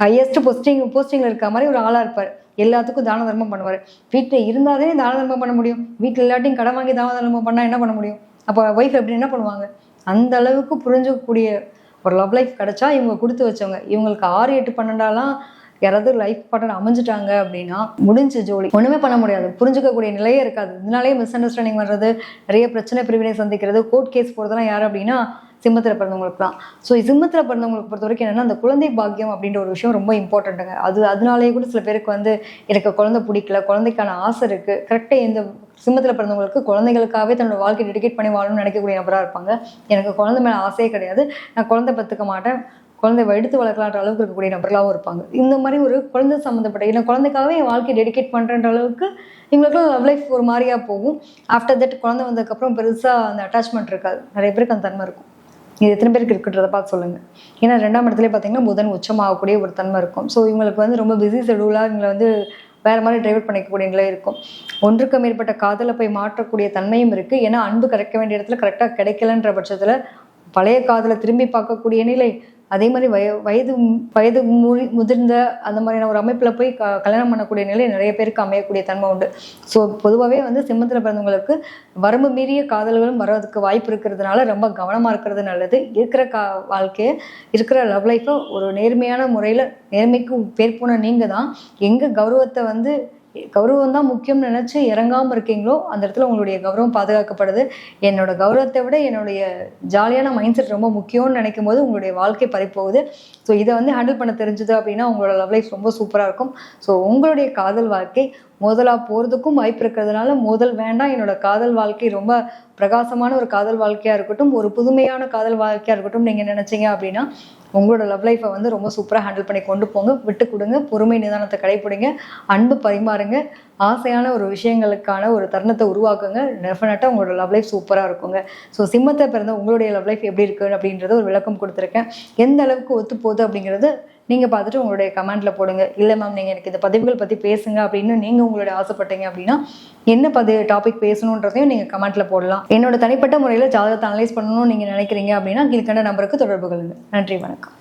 Highest போஸ்டிங்கில் இருக்க மாதிரி ஒரு ஆளாக இருப்பார். எல்லாத்துக்கும் தான தர்மம் பண்ணுவார். வீட்டில் இருந்தாலே தான தர்மம் பண்ண முடியும். வீட்டில் எல்லாத்தையும் கடன் வாங்கி தான தர்மம் பண்ணால் என்ன பண்ண முடியும்? அப்போ ஒய்ஃப் எப்படி என்ன பண்ணுவாங்க? அந்த அளவுக்கு புரிஞ்சுக்கக்கூடிய ஒரு லவ் லைஃப் கிடச்சா இவங்க கொடுத்து வச்சவங்க. இவங்களுக்கு 6, 8, 12 யாராவது லைஃப் பார்ட்னர் அமைஞ்சிட்டாங்க அப்படின்னா முடிஞ்ச ஜோலி. ஒன்றுமே பண்ண முடியாது. புரிஞ்சுக்கக்கூடிய நிலையே இருக்காது. இதனாலேயே மிஸ் அண்டர்ஸ்டாண்டிங் வர்றது, நிறைய பிரச்சனை பிரிவினை சந்திக்கிறது, கோர்ட் கேஸ் போகிறதெல்லாம் யார் அப்படின்னா சிம்மத்தில் பிறந்தவங்களுக்கு தான். ஸோ சிம்மத்தில் பிறந்தவங்களுக்கு பொறுத்த வரைக்கும் என்னென்னா, அந்த குழந்தை பாக்கியம் அப்படின்ற ஒரு விஷயம் ரொம்ப இம்பார்ட்டண்ட்டுங்க. அதனாலேயே கூட சில பேருக்கு எனக்கு குழந்தை பிடிக்கல, குழந்தைக்கான ஆசை இருக்குது. கரெக்டாக இந்த சிம்மத்தில் பிறந்தவங்களுக்கு குழந்தைகளுக்காகவே தன்னோட வாழ்க்கை டெடிகேட் பண்ணி வாழணும்னு நினைக்கக்கூடிய நபராக இருப்பாங்க. எனக்கு குழந்தை மேலே ஆசையே கிடையாது, நான் குழந்தை பெற்றுக்க மாட்டேன், குழந்தை எடுத்து வளர்க்கலான்ற அளவுக்கு இருக்கக்கூடிய நபர்களாகவும் இருப்பாங்க. இந்த மாதிரி ஒரு குழந்தை சம்மந்தப்பட்ட இல்லை குழந்தைக்காகவே என் வாழ்க்கையை டெடிகேட் பண்ணுறன்ற அளவுக்கு இவங்களுக்குலாம் லவ் லைஃப் ஒரு மாதிரியாக போகும். ஆஃப்டர் தட் குழந்தை வந்ததுக்கப்புறம் பெருசாக அந்த அட்டாச்மெண்ட் இருக்காது. நிறைய பேருக்கு அந்த தன்மை இருக்கும். இது எத்தனை பேருக்கு இருக்குன்றதை பார்த்து சொல்லுங்கள். ஏன்னா 2ஆம் இடத்துலேயே பார்த்தீங்கன்னா புதன் உச்சமாகக்கூடிய ஒரு தன்மை இருக்கும். ஸோ இவங்களுக்கு ரொம்ப பிஸி ஷெடியூலாக இவங்களை வேறு மாதிரி ட்ரைவர் பண்ணிக்கக்கூடிய நிலை இருக்கும். ஒன்றுக்கு மேற்பட்ட காதலை போய் மாற்றக்கூடிய தன்மையும் இருக்குது. ஏன்னா அன்பு கிடைக்க வேண்டிய இடத்துல கரெக்டாக கிடைக்கலன்ற பட்சத்தில் பழைய காதலை திரும்பி பார்க்கக்கூடிய நிலை. அதே மாதிரி வயது முதிர்ந்த அந்த மாதிரியான ஒரு அமைப்பில் போய் கல்யாணம் பண்ணக்கூடிய நிலை நிறைய பேருக்கு அமையக்கூடிய தன்மை உண்டு. ஸோ பொதுவாகவே சிம்மத்தில் பிறந்தவங்களுக்கு வரம்பு மீறிய காதல்களும் வர்றதுக்கு வாய்ப்பு இருக்கிறதுனால ரொம்ப கவனமாக இருக்கிறது நல்லது. இருக்கிற வாழ்க்கையை இருக்கிற லவ் லைஃப்பை ஒரு நேர்மையான முறையில், நேர்மைக்கு பேர் போன நீங்கள் தான் எங்கே கௌரவத்தை கௌரவம் தான் முக்கியம்னு நினச்சி இறங்காமல் இருக்கீங்களோ அந்த இடத்துல உங்களுடைய கௌரவம் பாதுகாக்கப்படுது. என்னோட கௌரவத்தை விட என்னுடைய ஜாலியான மைண்ட் செட் ரொம்ப முக்கியம்னு நினைக்கும் போது உங்களுடைய வாழ்க்கை பறிப்போகுது. ஸோ இதை ஹேண்டில் பண்ண தெரிஞ்சுது அப்படின்னா உங்களோட லவ் லைஃப் ரொம்ப சூப்பராக இருக்கும். ஸோ உங்களுடைய காதல் வாழ்க்கை மோதலாக போகிறதுக்கும் வாய்ப்பு இருக்கிறதுனால மோதல் வேண்டாம். என்னோட காதல் வாழ்க்கை ரொம்ப பிரகாசமான ஒரு காதல் வாழ்க்கையாக இருக்கட்டும், ஒரு புதுமையான காதல் வாழ்க்கையாக இருக்கட்டும் நீங்கள் நினச்சிங்க அப்படின்னா உங்களோட லவ் லைஃப்பை ரொம்ப சூப்பராக ஹேண்டில் பண்ணி கொண்டு போங்க. விட்டு கொடுங்க, பொறுமை நிதானத்தை கடைப்பிடிங்க, அன்பு பரிமாறுங்க, ஆசையான ஒரு விஷயங்களுக்கான ஒரு தருணத்தை உருவாக்குங்க. டெஃபினட்டாக உங்களோட லவ் லைஃப் சூப்பராக இருக்குங்க. ஸோ சிம்மத்தை பிறந்த உங்களுடைய லவ் லைஃப் எப்படி இருக்குது அப்படின்றத ஒரு விளக்கம் கொடுத்துருக்கேன். எந்த அளவுக்கு ஒத்து போகுது அப்படிங்கிறது நீங்கள் பார்த்துட்டு உங்களுடைய கமெண்ட்டில் போடுங்க. இல்லை மேம் நீங்கள் எனக்கு இந்த பதிவுகள் பற்றி பேசுங்க அப்படின்னு நீங்கள் உங்களுடைய ஆசைப்பட்டீங்க அப்படின்னா என்ன டாபிக் பேசணுன்றதையும் நீங்கள் கமெண்ட்டில் போடலாம். என்னோட தனிப்பட்ட முறையில் ஜாதகத்தை அனலைஸ் பண்ணணும்னு நீங்கள் நினைக்கிறீங்க அப்படின்னா கீழ்கண்ட நம்பருக்கு தொடர்பு கொள்ளுங்கள். நன்றி, வணக்கம்.